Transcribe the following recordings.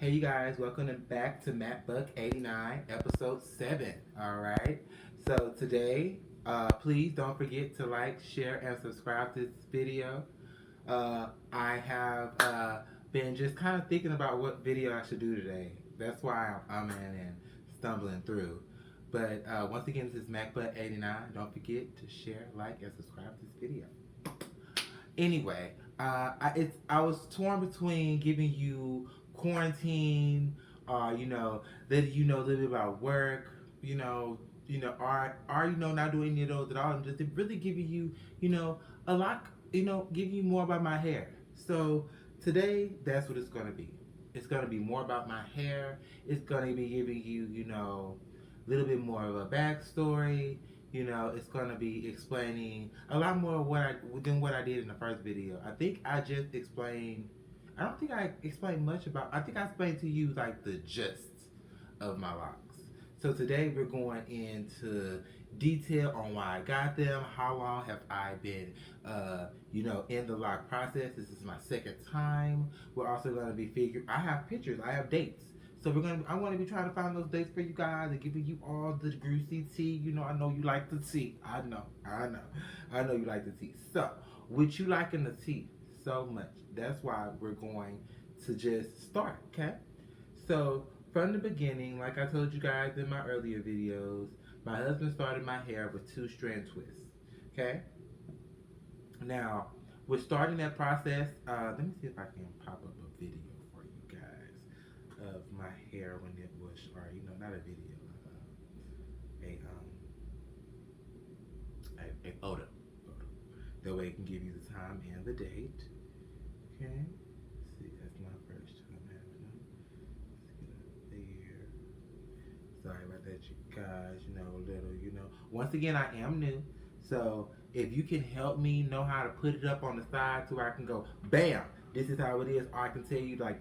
Hey you guys, welcome back to Buck89, episode 7. Alright. So today, please don't forget to like, share, and subscribe to this video. I have been just kind of thinking about what video I should do today. That's why I'm in and stumbling through. But once again, this is MacBuck89. Don't forget to share, like, and subscribe to this video. Anyway, I was torn between giving you quarantine, letting you know a little bit about work, are not doing any of those at all, and just really giving you, a lot, giving you more about my hair. So today, that's what it's gonna be. It's gonna be more about my hair. It's gonna be giving you, a little bit more of a backstory. It's gonna be explaining a lot more than what I did in the first video. I think I just explained. I don't think I explained much about. I think I explained to you like the gist of my locks. So today we're going into detail on why I got them. How long have I been, in the lock process? This is my second time. We're also gonna be figuring. I have pictures. I have dates. So I want to be trying to find those dates for you guys and giving you all the greasy tea. I know you like the tea. I know you like the tea. So, with you liking the tea so much, that's why we're going to just start, okay? So, from the beginning, like I told you guys in my earlier videos, my husband started my hair with 2-strand twists, okay? Now, with starting that process, let me see if I can pop up a video for you guys of my hair when it was, or not a video, a photo. That way it can give you the time and the date. Okay. Let's see, that's my first time having them. Let's get up there. Sorry about that, you guys. Once again, I am new, so if you can help me know how to put it up on the side so I can go, bam, this is how it is, or I can tell you, to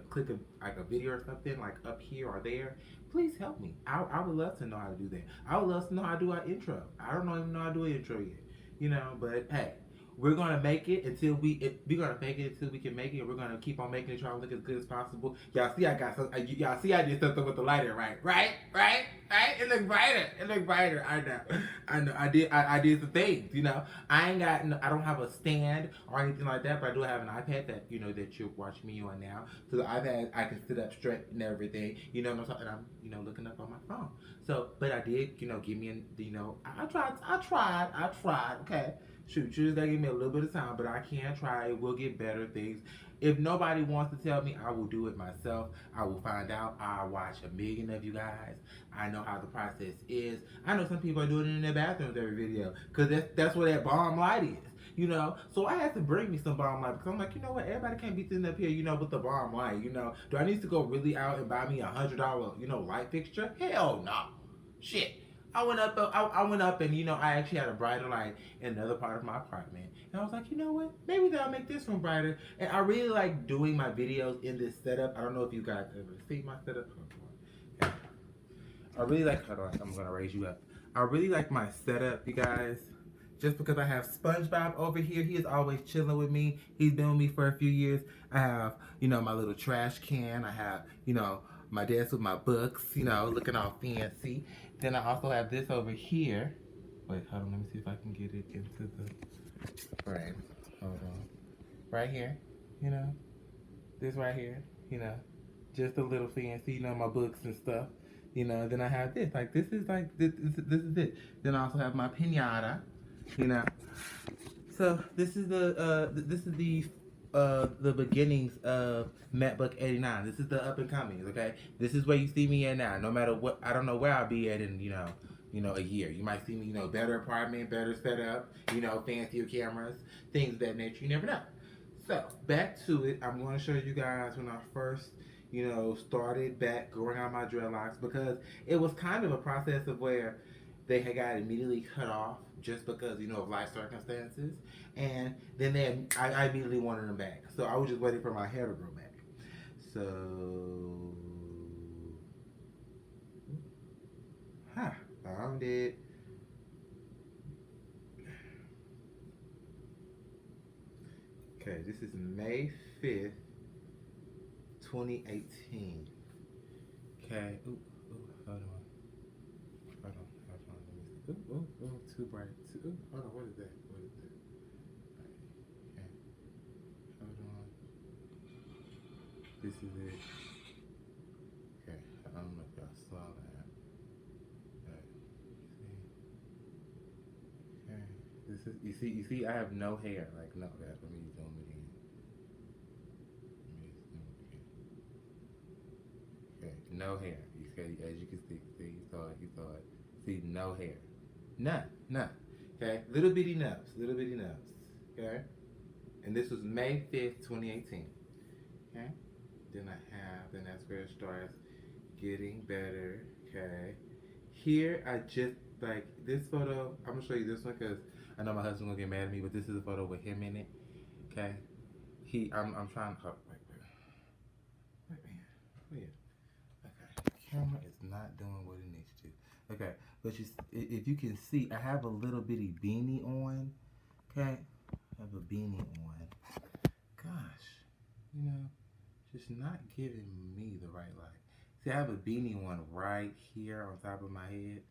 click a video or something, like up here or there, please help me. I would love to know how to do that. I would love to know how to do our intro. I don't even know how to do an intro yet, but hey, we're gonna make it until we're gonna make it until we can make it. We're gonna keep on making it, try to look as good as possible. Y'all see, y'all see, I did something with the lighter, right? It looked brighter. I know. I did some things. I don't have a stand or anything like that, but I do have an iPad that that you're watching me on now. So the iPad, I can sit up straight and everything. And I'm looking up on my phone. So, but I did, give me I tried. Okay. Shoot, you just gotta give me a little bit of time, but I can try. It will get better things. If nobody wants to tell me, I will do it myself. I will find out. I'll watch a million of you guys. I know how the process is. I know some people are doing it in their bathrooms every video, because that's where that bomb light is. So I had to bring me some bomb light, because I'm like, everybody can't be sitting up here, with the bomb light. Do I need to go really out and buy me $100, light fixture? Hell no. Shit. I went up and I actually had a brighter light in another part of my apartment. And I was like, you know what? Maybe that'll make this one brighter. And I really like doing my videos in this setup. I don't know if you guys ever see my setup. Okay. I really like, hold on, I'm gonna raise you up. I really like my setup, you guys. Just because I have SpongeBob over here. He is always chilling with me. He's been with me for a few years. I have, my little trash can. I have, my desk with my books, looking all fancy. Then I also have this over here. Wait, hold on, let me see if I can get it into the frame. Hold on. Right here, this right here, just a little fancy, my books and stuff. Then I have this. This is it. Then I also have my pinata, So this is the beginnings of MacBuck89. This is the up and comings, okay? This is where you see me at now. No matter what, I don't know where I'll be at in, a year. You might see me, better apartment, better setup, fancier cameras, things of that nature. You never know. So, back to it. I'm going to show you guys when I first, started back growing out my dreadlocks, because it was kind of a process of where they had got immediately cut off just because, of life circumstances. And then I immediately wanted them back. So I was just waiting for my hair to grow back. So, found it. Okay, this is May 5th, 2018. Okay. Ooh, hold on. Hold on. Let me see. Too bright. Hold on. What is that? Okay. Hold on. This is it. Okay. I don't know if y'all saw that. See. Okay. This is you see I have no hair. Like no that. Let me zoom it in. Okay. No hair. You see, as you can see, you saw it. See, no hair. None. Okay, little bitty nubs. Okay, and this was May 5th, 2018. Okay, then that's where it starts getting better. Okay, here I just like this photo. I'm gonna show you this one because I know my husband's gonna get mad at me, but this is a photo with him in it. Okay, I'm trying to. Wait, man. Okay, the camera is not doing what it needs to. Okay, but if you can see, I have a little bitty beanie on. Okay, I have a beanie on. Gosh, just not giving me the right light. See, I have a beanie on right here on top of my head.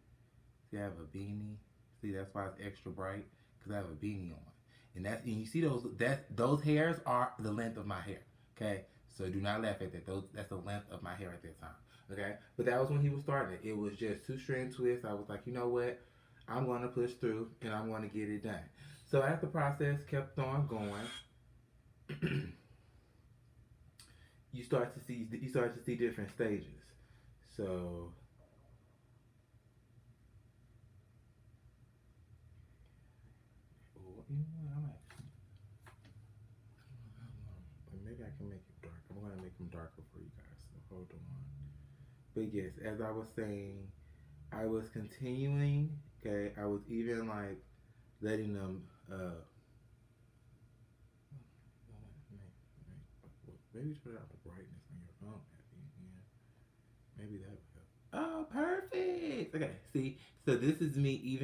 See, I have a beanie. See, that's why it's extra bright because I have a beanie on. And you see those hairs are the length of my hair. Okay, so do not laugh at that. That's the length of my hair at that time. Okay, but that was when he was starting it. It was just 2-strand twists. I was like, you know what? I'm going to push through and I'm going to get it done. So as the process kept on going, you start to see different stages. So maybe I can make it dark. I'm gonna make them darker for you guys. So hold on. But yes, as I was saying, I was continuing. Okay, I was even like letting them. Maybe turn out the brightness on your phone. Maybe that would help. Oh, perfect. Okay, see, so this is me.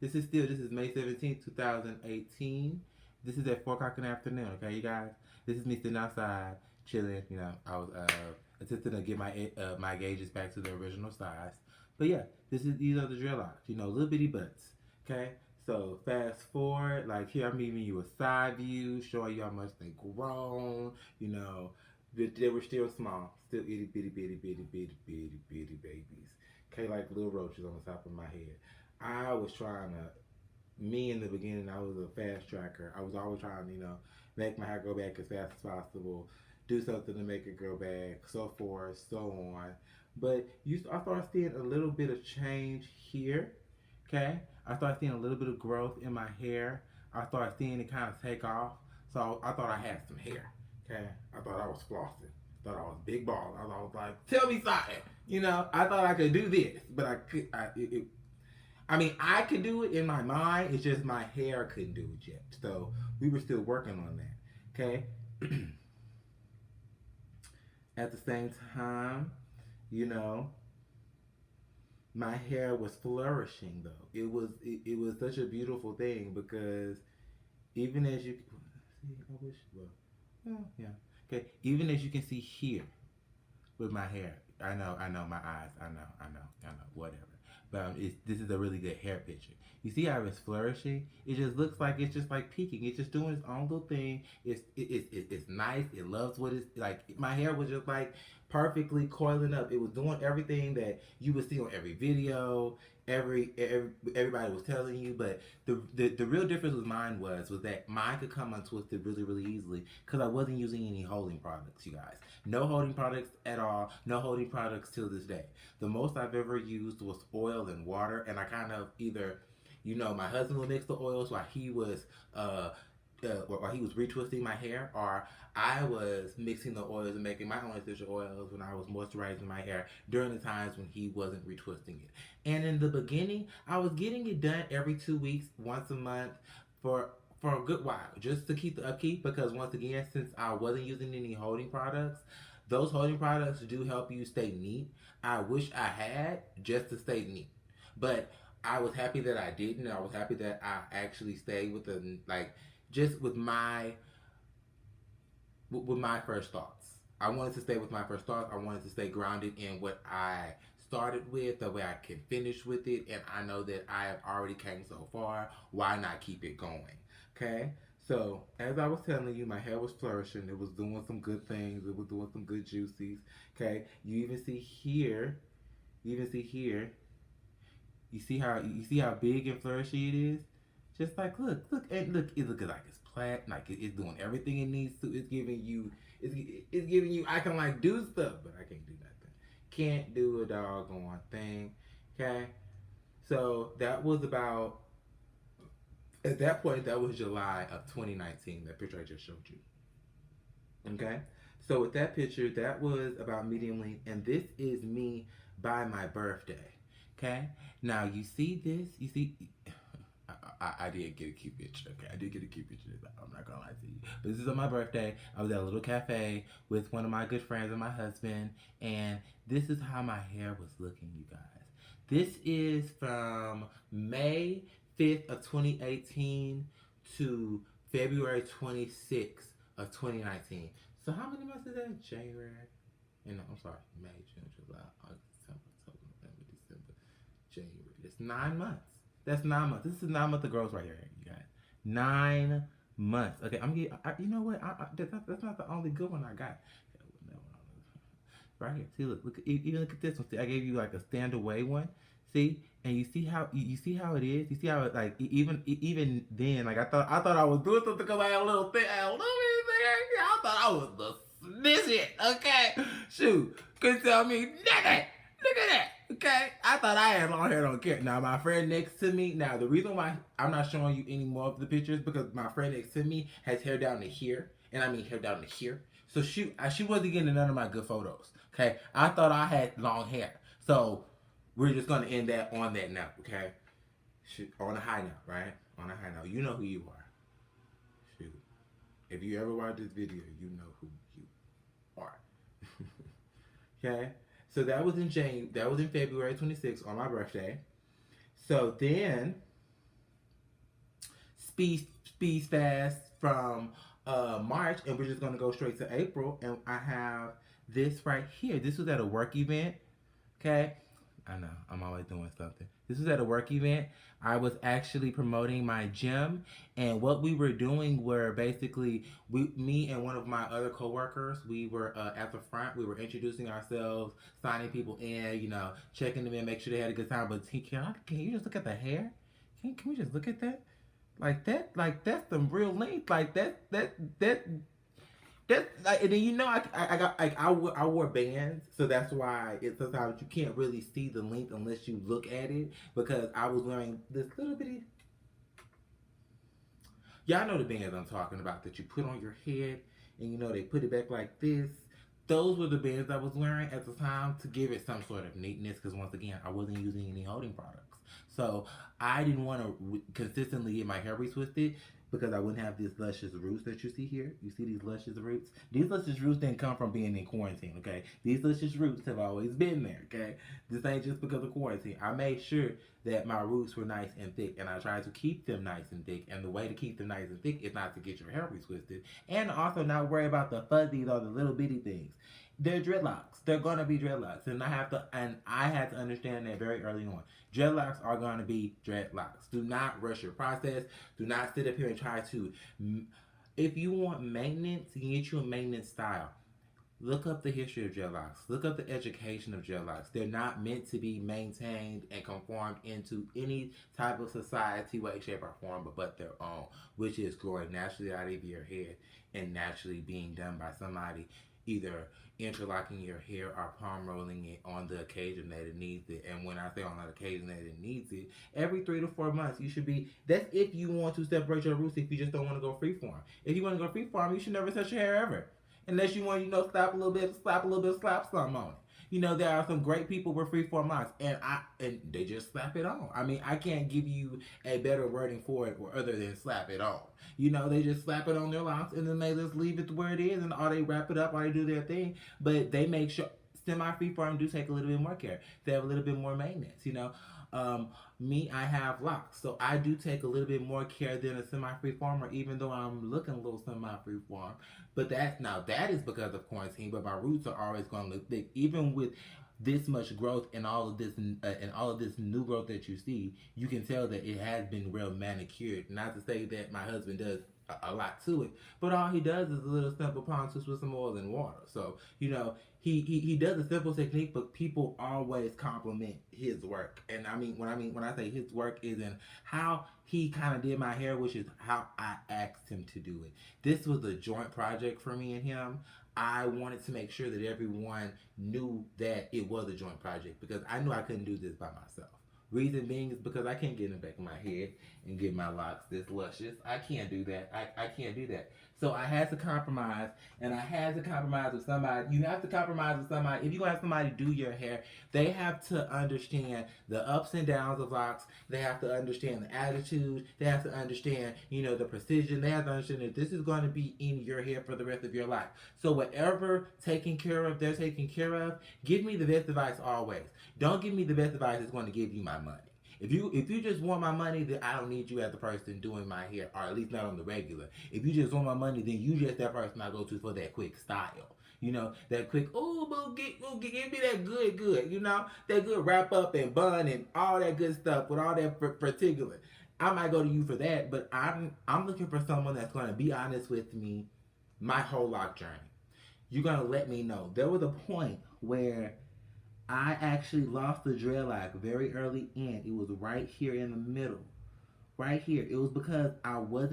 This is May 17th, 2018. This is at 4 o'clock in the afternoon. Okay, you guys. This is me sitting outside chilling. I was attempting to get my gauges back to the original size. But yeah, these are the drill locks. Little bitty butts. Okay, so fast forward. Like here, I'm giving you a side view, showing you how much they grown. But they were still small, still itty bitty babies. Okay, like little roaches on the top of my head. I was trying to. Me in the beginning, I was a fast tracker. I was always trying to, make my hair grow back as fast as possible, do something to make it grow back, so forth, so on. But I started seeing a little bit of change here. Okay, I started seeing a little bit of growth in my hair. I started seeing it kind of take off. So I thought I had some hair. Okay, I thought I was flossing. I thought I was big ball. I was like, tell me something. I thought I could do this, but I could. I could do it in my mind. It's just my hair couldn't do it yet. So we were still working on that. Okay. At the same time, my hair was flourishing though. It was such a beautiful thing because even as you see, I wish yeah. Okay. Even as you can see here with my hair, I know my eyes. I know. Whatever. But this is a really good hair picture. You see how it's flourishing? It just looks like it's just like peaking. It's just doing its own little thing. It's nice. It loves what it's like. My hair was just like perfectly coiling up. It was doing everything that you would see on every video. Everybody was telling you, but the real difference with mine was that mine could come untwisted really really easily because I wasn't using any holding products, you guys. No holding products at all. No holding products till this day. The most I've ever used was oil and water, and I kind of either, my husband would mix the oils while he was retwisting my hair, or I was mixing the oils and making my own essential oils when I was moisturizing my hair during the times when he wasn't retwisting it. And in the beginning, I was getting it done every 2 weeks, once a month, for a good while, just to keep the upkeep, because once again, since I wasn't using any holding products, those holding products do help you stay neat. I wish I had just to stay neat. But I was happy that I didn't. I was happy that I actually stayed with just with my first thoughts. I wanted to stay with my first thoughts. I wanted to stay grounded in what I started with, the way I can finish with it, and I know that I have already came so far. Why not keep it going? Okay. So as I was telling you, my hair was flourishing. It was doing some good things. It was doing some good juices. Okay. You even see here. You even see here. You see how big and flourishy it is. Just like look and look. It looks like it's plat. Like it's doing everything it needs to. It's giving you. It's giving you. I can like do stuff, but I can't do nothing. Can't do a doggone thing. Okay. So that was about. At that point, that was July of 2019. That picture I just showed you. Okay. So with that picture, that was about medium length, and this is me by my birthday. Okay. Now you see this. You see. I did get a cute picture. Okay, I did get a cute picture. I'm not gonna lie to you. But this is on my birthday. I was at a little cafe with one of my good friends and my husband, and this is how my hair was looking, you guys. This is from May 5th of 2018 to February 26th of 2019. So how many months is that? January. I'm sorry. May, June, July, August, September, October, November, December, January. That's 9 months. That's 9 months. This is 9 months of growth right here, you guys. 9 months. Okay, I'm getting. You know what? That's not the only good one I got. Right here. See, look. Even look at this one. See, I gave you like a stand away one. See, and you see how you see how it is. You see how it like even then like I thought I was doing something because I had a little thing. I had a little thing. I thought I was this it. Okay, shoot, couldn't tell me nothing. Look at that. Okay, I thought I had long hair, don't care. Now my friend next to me. Now the reason why I'm not showing you any more of the pictures because my friend next to me has hair down to here, and I mean hair down to here. So she wasn't getting none of my good photos. Okay, I thought I had long hair. So we're just gonna end that on that note. Okay, shoot, on a high note, right? On a high note, you know who you are. Shoot, if you ever watch this video, you know who you are. Okay. So that was in February 26th on my birthday. So then speed fast from March, and we're just gonna go straight to April, and I have this right here. This was at a work event. Okay. I know, I'm always doing something. This was at a work event. I was actually promoting my gym, and what we were doing were basically, me and one of my other coworkers, we were at the front. We were introducing ourselves, signing people in, checking them in, make sure they had a good time. But can you just look at the hair? Can we just look at that? Like that's some real length. Like that. That's like, and then I got like I wore bands, so that's why it's sometimes you can't really see the length unless you look at it because I was wearing this little bitty. Y'all know the bands I'm talking about that you put on your head and they put it back like this. Those were the bands I was wearing at the time to give it some sort of neatness because once again I wasn't using any holding products, so I didn't want to consistently get my hair retwisted. Because I wouldn't have these luscious roots that you see here. You see these luscious roots? These luscious roots didn't come from being in quarantine, okay? These luscious roots have always been there, okay? This ain't just because of quarantine. I made sure that my roots were nice and thick, and I tried to keep them nice and thick. And the way to keep them nice and thick is not to get your hair retwisted, and also not worry about the fuzzies or the little bitty things. They're dreadlocks. They're gonna be dreadlocks, and I had to understand that very early on. Dreadlocks are gonna be dreadlocks. Do not rush your process. Do not sit up here and try to. If you want maintenance, you can get you a maintenance style. Look up the history of dreadlocks. Look up the education of dreadlocks. They're not meant to be maintained and conformed into any type of society, way, shape, or form, but their own, which is growing naturally out of your head and naturally being done by somebody, either interlocking your hair or palm rolling it on the occasion that it needs it. And when I say on the occasion that it needs it, every 3 to 4 months you should be. That's if you want to separate your roots. If you just don't want to go freeform. If you want to go freeform, you should never touch your hair ever. Unless you want, slap a little bit, slap something on it. There are some great people with freeform locks, and they just slap it on. I mean, I can't give you a better wording for it or other than slap it on. They just slap it on their locks, and then they just leave it where it is, or they wrap it up, or they do their thing. But they make sure semi-freeform do take a little bit more care. They have a little bit more maintenance. Me, I have locks, so I do take a little bit more care than a semi-freeformer, even though I'm looking a little semi-freeform. But that is because of quarantine. But my roots are always going to look thick, even with this much growth and all of this new growth that you see. You can tell that it has been real manicured. Not to say that my husband does a lot to it, but all he does is a little simple palm twist with some oil and water. So he does a simple technique, but people always compliment his work. And when I say his work is in how he kind of did my hair, which is how I asked him to do it. This was a joint project for me and him. I wanted to make sure that everyone knew that it was a joint project because I knew I couldn't do this by myself. Reason being is because I can't get in the back of my head and get my locks this luscious. I can't do that. I can't do that. So I had to compromise, and I had to compromise with somebody. You have to compromise with somebody. If you're going to have somebody do your hair, they have to understand the ups and downs of locks. They have to understand the attitude. They have to understand, the precision. They have to understand that this is going to be in your hair for the rest of your life. So whatever taking care of, they're taking care of, give me the best advice always. Don't give me the best advice that's going to give you my money. If you just want my money, then I don't need you as the person doing my hair, or at least not on the regular. If you just want my money, then you just that person I go to for that quick style. That quick, give me that good, that good wrap up and bun and all that good stuff with all that particular. I might go to you for that, but I'm looking for someone that's going to be honest with me my whole Loc journey. You're going to let me know. There was a point where I actually lost the dreadlock very early in. It was right here in the middle. Right here. It was because I was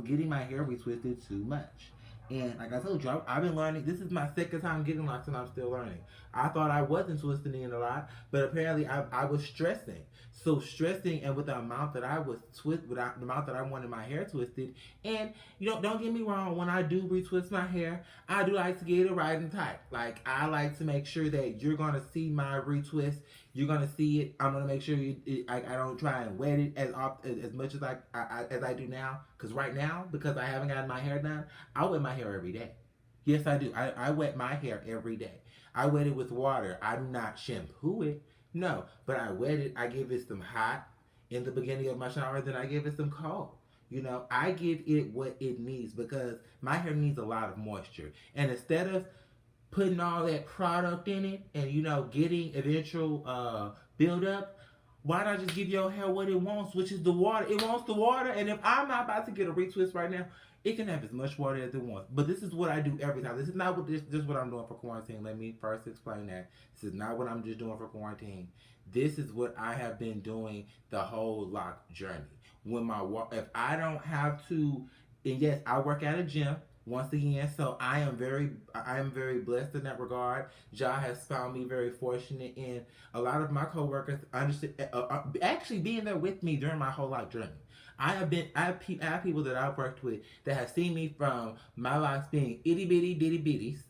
getting my hair retwisted too much. And like I told you, I've been learning. This is my second time getting locks and I'm still learning. I thought I wasn't twisting it a lot, but apparently I was stressing. So stressing, and with the amount that I was the amount that I wanted my hair twisted. And don't get me wrong, when I do retwist my hair, I do like to get it right and tight. Like I like to make sure that you're gonna see my retwist. You're gonna see it. I'm gonna make sure I don't try and wet it as much as I do now. Cause right now, because I haven't gotten my hair done, I wet my hair every day. Yes, I do. I wet my hair every day. I wet it with water. I do not shampoo it. No, but I wet it. I give it some hot in the beginning of my shower, then I give it some cold. I give it what it needs because my hair needs a lot of moisture. And instead of putting all that product in it and getting eventual buildup, why not just give your hair what it wants, which is the water? It wants the water, and if I'm not about to get a retwist right now, it can have as much water as it wants. But this is what I do every time. This is not this is what I'm doing for quarantine. Let me first explain that. This is not what I'm just doing for quarantine. This is what I have been doing the whole Loc journey. If I don't have to, and yes, I work at a gym. Once again, so I am very blessed in that regard. Ja has found me very fortunate, and a lot of my coworkers understand, actually being there with me during my whole Loc journey. I have people that I've worked with that have seen me from my locks being itty bitty bitties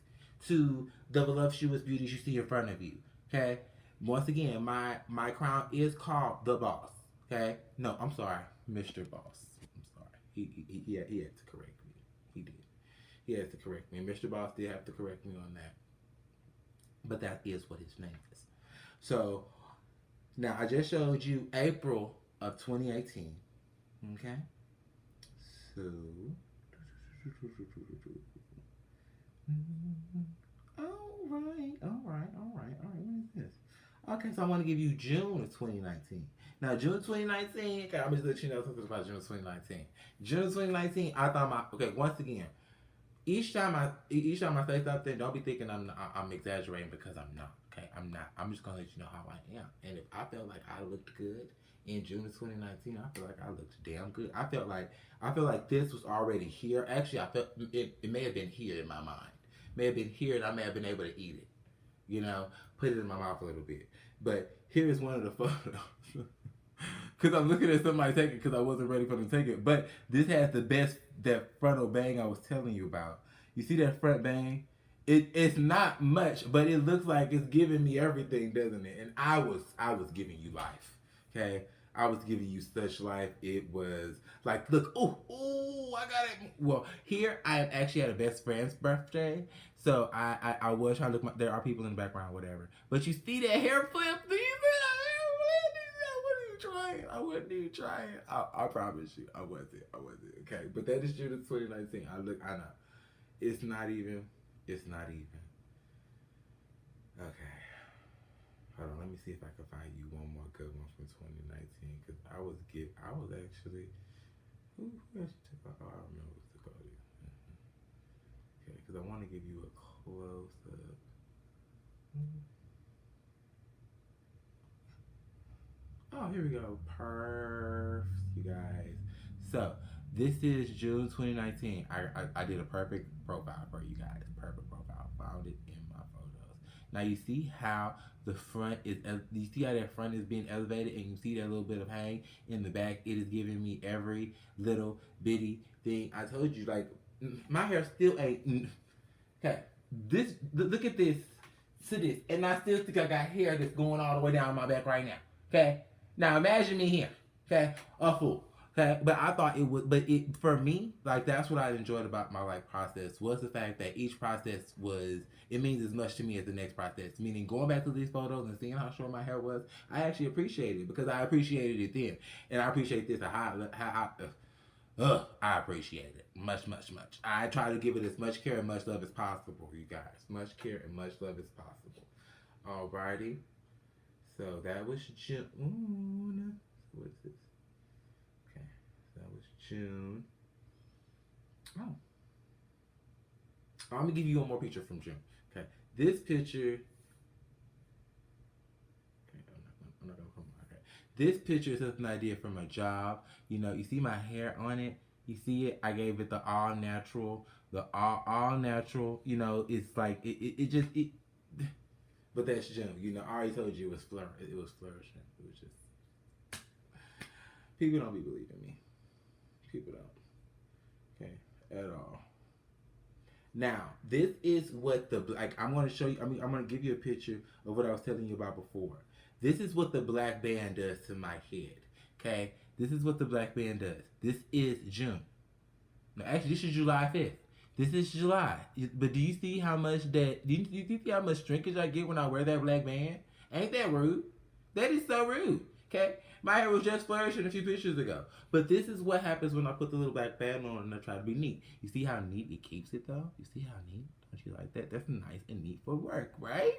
to the voluptuous beauties you see in front of you. Okay. Once again, my crown is called the Boss. Okay. No, I'm sorry, Mr. Boss. I'm sorry. He had to correct me. He did. He has to correct me. Mr. Boss did have to correct me on that. But that is what his name is. So, now I just showed you April of 2018. Okay? So, alright. What is this? Okay, so I want to give you June of 2019. Now, June 2019, okay, I'm just let you know something about June 2019. June 2019, I thought once again, each time I say something, don't be thinking I'm exaggerating because I'm not. Okay, I'm not. I'm just gonna let you know how I am. And if I felt like I looked good in June of 2019, I feel like I looked damn good. I feel like this was already here. Actually, I felt it may have been here in my mind. May have been here, and I may have been able to eat it. Put it in my mouth a little bit. But here's one of the photos. Because I'm looking at somebody take it because I wasn't ready for them to take it. But this has that frontal bang I was telling you about. You see that front bang? It's not much, but it looks like it's giving me everything, doesn't it? And I was giving you life. Okay? I was giving you such life. It was like, look, I got it. Well, here I am actually at a best friend's birthday. So I was trying to look, there are people in the background, whatever. But you see that hair flip? Do you see that hair flip? trying. I wasn't even trying. I promise you, I wasn't. I wasn't. Okay, but that is June of 2019. I know. It's not even. It's not even. Okay. Hold on. Let me see if I can find you one more good one from 2019. Cause I was actually. Who actually took? Oh, I remember what took all this. Okay, because I want to give you a close up. Oh, here we go. Perf, you guys. So this is June 2019. I did a perfect profile for you guys. Perfect profile. Found it in my photos. Now you see how the front is. You see how that front is being elevated, and you see that little bit of hang in the back. It is giving me every little bitty thing. I told you, like my hair still ain't. Okay, this look at this to this, and I still think I got hair that's going all the way down my back right now. Okay, now imagine me here. Okay, a fool. Okay, but I thought it would, but it for me, like that's what I enjoyed about my like process was the fact that each process was it means as much to me as the next process. Meaning going back to these photos and seeing how short my hair was, I actually appreciated it because I appreciated it then, and I appreciate this I appreciate it. Much, much, much. I try to give it as much care and much love as possible, you guys. Much care and much love as possible. Alrighty. So that was June. What is this? Okay. So that was June. Oh. I'm going to give you one more picture from June. Okay. This picture. Okay. I'm not going to come on. Okay. This picture is just an idea from a job. You know, you see my hair on it. You see it? I gave it the all natural. The all natural. You know, it's like it just it. But that's June. You know, I already told you it was flourishing. It was flourishing. It was just people don't be believing me. People don't. Okay, at all. Now, this is what the like. I'm going to show you. I'm going to give you a picture of what I was telling you about before. This is what the black band does to my head. Okay, this is what the black band does. This is June. No, actually, this is July 5th. This is July. But do you see how much that? Do you see how much shrinkage I get when I wear that black band? Ain't that rude? That is so rude. Okay, my hair was just flourishing a few pictures ago. But this is what happens when I put the little black band on and I try to be neat. You see how neat it keeps it though? You see how neat? Don't you like that? That's nice and neat for work, right?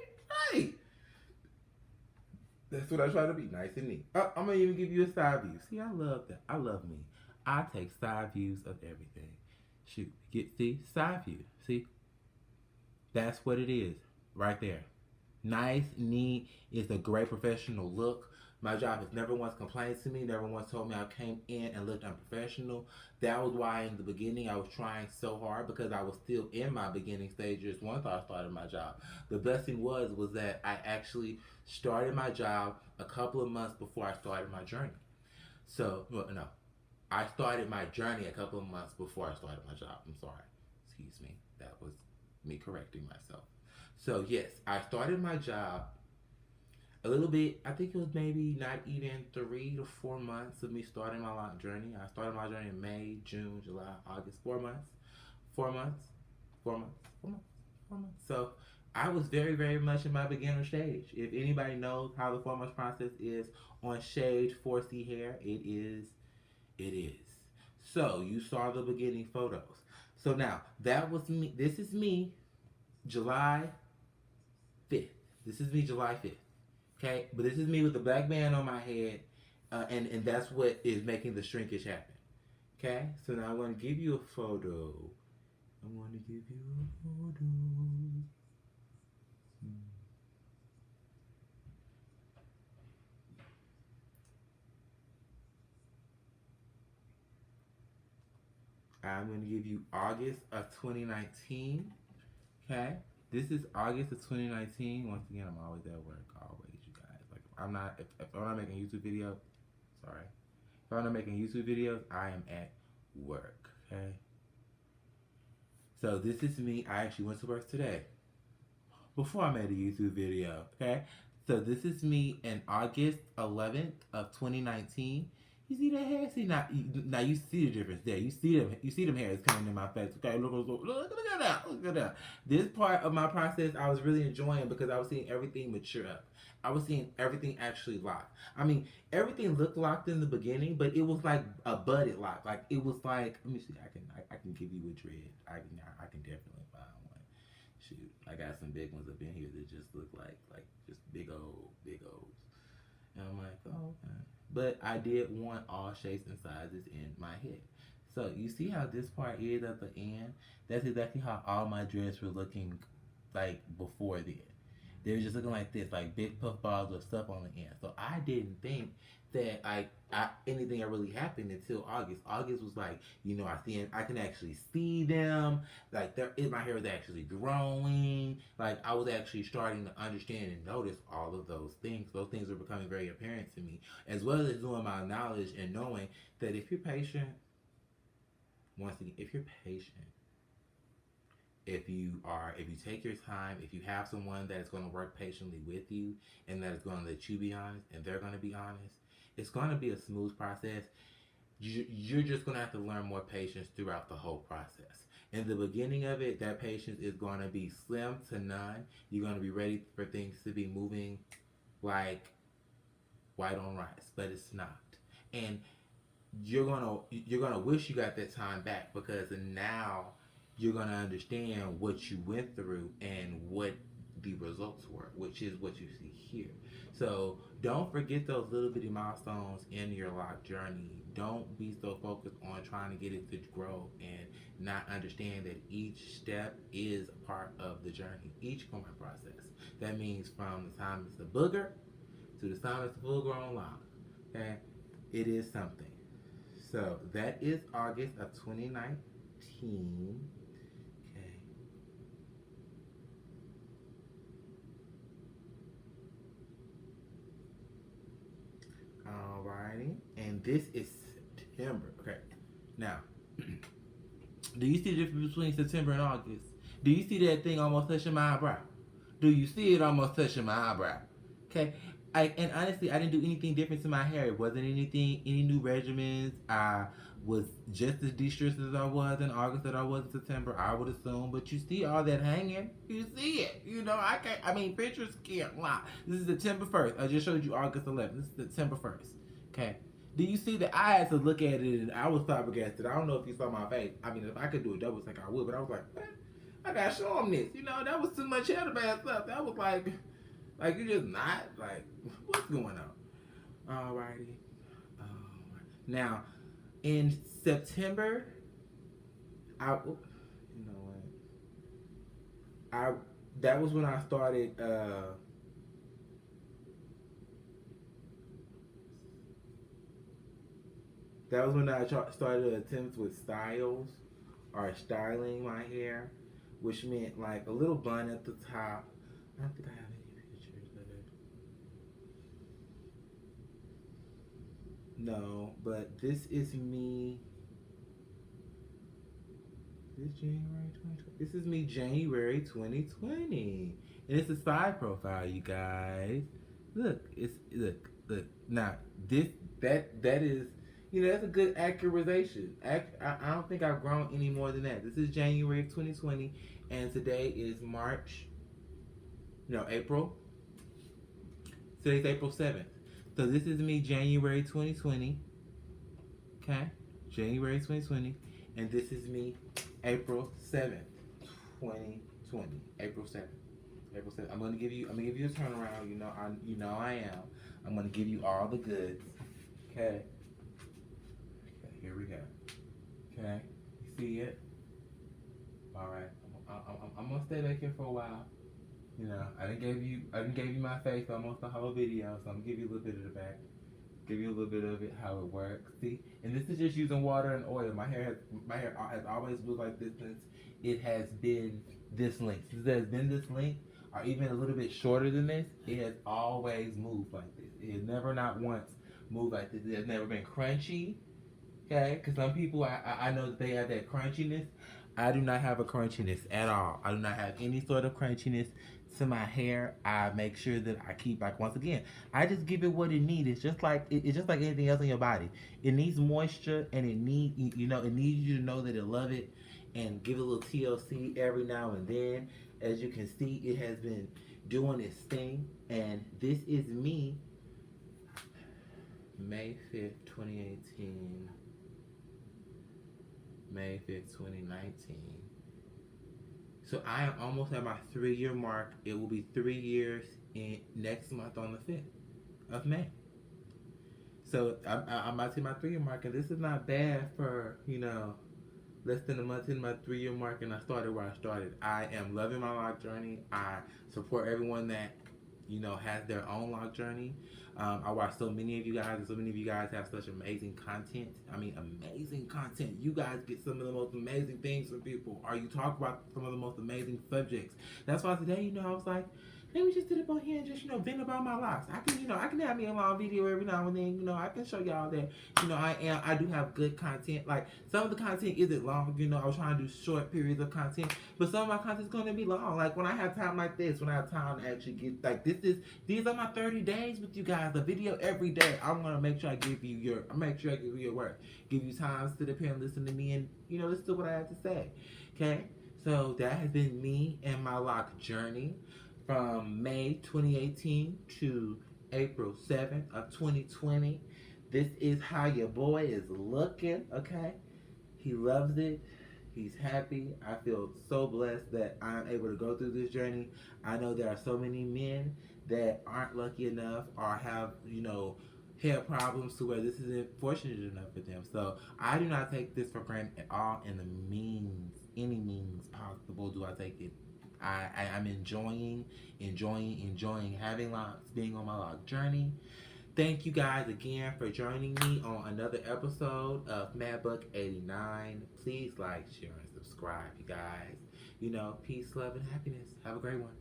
Right. That's what I try to be, nice and neat. Oh, I'm gonna even give you a side view. See, I love that. I love me. I take side views of everything. Shoot, see side view. See, that's what it is, right there. Nice, neat. It's a great professional look. My job has never once complained to me, never once told me I came in and looked unprofessional. That was why in the beginning I was trying so hard because I was still in my beginning stages once I started my job. The blessing was that I actually started my job a couple of months before I started my journey. So, well, no, I started my journey a couple of months before I started my job. I'm sorry. Excuse me. That was me correcting myself. So, yes, I started my job a little bit. I think it was maybe not even 3 to 4 months of me starting my Loc Journey. I started my journey in May, June, July, August. 4 months. 4 months. 4 months. 4 months. 4 months. So, I was very, very much in my beginner stage. If anybody knows how the 4 month process is on shaved 4C hair, it is. It is. So, you saw the beginning photos. So now, that was me. This is me, July 5th. This is me, July 5th. Okay? But this is me with the black band on my head. And that's what is making the shrinkage happen. Okay? So now I'm going to give you a photo. I'm going to give you a photo. I'm going to give you August of 2019. Okay? This is August of 2019. Once again, I'm always at work. Always, you guys. Like, if I'm not making YouTube videos, sorry. If I'm not making YouTube videos, I am at work. Okay? So, this is me. I actually went to work today. Before I made a YouTube video. Okay? So, this is me in August 11th of 2019. You see that hair? See now you see the difference there. You see them. You see them hairs coming in my face. Okay, look at that. Look at that. This part of my process, I was really enjoying because I was seeing everything mature up. I was seeing everything actually locked. I mean, everything looked locked in the beginning, but it was like a budded lock. Like it was like, let me see. I can give you a dread. I can definitely find one. Shoot, I got some big ones up in here that just look like just big old. And I'm like, oh, okay. But I did want all shapes and sizes in my head. So you see how this part is at the end? That's exactly how all my dreads were looking like before then. They were just looking like this, like big puff balls with stuff on the end. So I didn't think that anything had really happened until August. August was like, I can actually see them. Like my hair was actually growing. Like I was actually starting to understand and notice all of those things. Those things were becoming very apparent to me, as well as doing my knowledge and knowing that if you're patient, once again, if you're patient, if you take your time, if you have someone that is going to work patiently with you and that is going to let you be honest and they're going to be honest, it's going to be a smooth process. You're just going to have to learn more patience throughout the whole process. In the beginning of it, that patience is going to be slim to none. You're going to be ready for things to be moving like white on rice, but it's not. And you're gonna wish you got that time back, because now you're gonna understand what you went through and what the results were, which is what you see here. So don't forget those little bitty milestones in your Loc journey. Don't be so focused on trying to get it to grow and not understand that each step is a part of the journey, each growing process. That means from the time it's a booger to the time it's a full grown Loc. Okay, it is something. So that is August of 2019. Okay. Alrighty. And this is September. Okay. Now, do you see the difference between September and August? Do you see that thing almost touching my eyebrow? Do you see it almost touching my eyebrow? Okay. And honestly, I didn't do anything different to my hair. It wasn't any new regimens. I was just as de-stressed as I was in August that I was in September, I would assume. But you see all that hanging? You see it. Pictures can't lie. This is September 1st. I just showed you August 11th. This is September 1st. Okay. Do you see that? I had to look at it and I was flabbergasted. I don't know if you saw my face. I mean, if I could do a double take, I would. But I was like, what? I gotta show them this. That was too much hair to bath up. That was like you're just not, what's going on? Alrighty. Now, in September, that was when I started, that was when I started attempts with styles or styling my hair, which meant like a little bun at the top. I don't think I have any pictures of it. No, but this is me. This is me January 2020. And it's a side profile, you guys. Look. Now that is, that's a good accurarization. I don't think I've grown any more than that. This is January of 2020, and today is April. Today's April 7th. So this is me January 2020. Okay? January 2020. And this is me April 7th, 2020. April 7th. April 7th. I'm gonna give you a turnaround. I am. I'm gonna give you all the goods. Okay. Okay, here we go. Okay. You see it? Alright. I'm gonna stay back here for a while. I didn't give you my face almost the whole video, so I'm gonna give you a little bit of the back. Give you a little bit of it, how it works. See? And this is just using water and oil. My hair has always looked like this since it has been this length. Since it has been this length, or even a little bit shorter than this, it has always moved like this. It has never not once moved like this. It has never been crunchy. Okay? Because some people, I know that they have that crunchiness. I do not have a crunchiness at all. I do not have any sort of crunchiness to my hair, I make sure that I keep, like, once again, I just give it what it needs. It's just like it's just like anything else in your body. It needs moisture, and it it needs you to know that it love it, and give it a little TLC every now and then. As you can see, it has been doing its thing, and this is me, May 5th, 2018, May 5th, 2019. So I am almost at my 3-year mark. It will be 3 years in next month on the 5th of May. So I'm about to hit my 3-year mark, and this is not bad for, less than a month in my 3-year mark, and I started where I started. I am loving my Loc Journey. I support everyone that has their own Loc Journey. I watch so many of you guys, and so many of you guys have such amazing content. I mean, amazing content. You guys get some of the most amazing things from people, or you talk about some of the most amazing subjects. That's why today, I was like, let me just sit up on here and just, vent about my locks. I can have me a long video every now and then. I can show y'all that, I do have good content. Like, some of the content isn't long. I was trying to do short periods of content, but some of my content is going to be long. Like, when I have time like this, when I have time to actually get, like, these are my 30 days with you guys. A video every day. I'm going to make sure I give you your work. Give you time to sit up here and listen to me and, listen to what I have to say. Okay? So, that has been me and my Loc Journey from May 2018 to April 7th of 2020. This is how your boy is looking, okay? He loves it. He's happy. I feel so blessed that I'm able to go through this journey. I know there are so many men that aren't lucky enough or have, hair problems to where this isn't fortunate enough for them. So I do not take this for granted at all in any means possible do I take it. I'm enjoying having locks, being on my Loc Journey. Thank you guys again for joining me on another episode of Buck89. Please like, share, and subscribe, you guys. Peace, love, and happiness. Have a great one.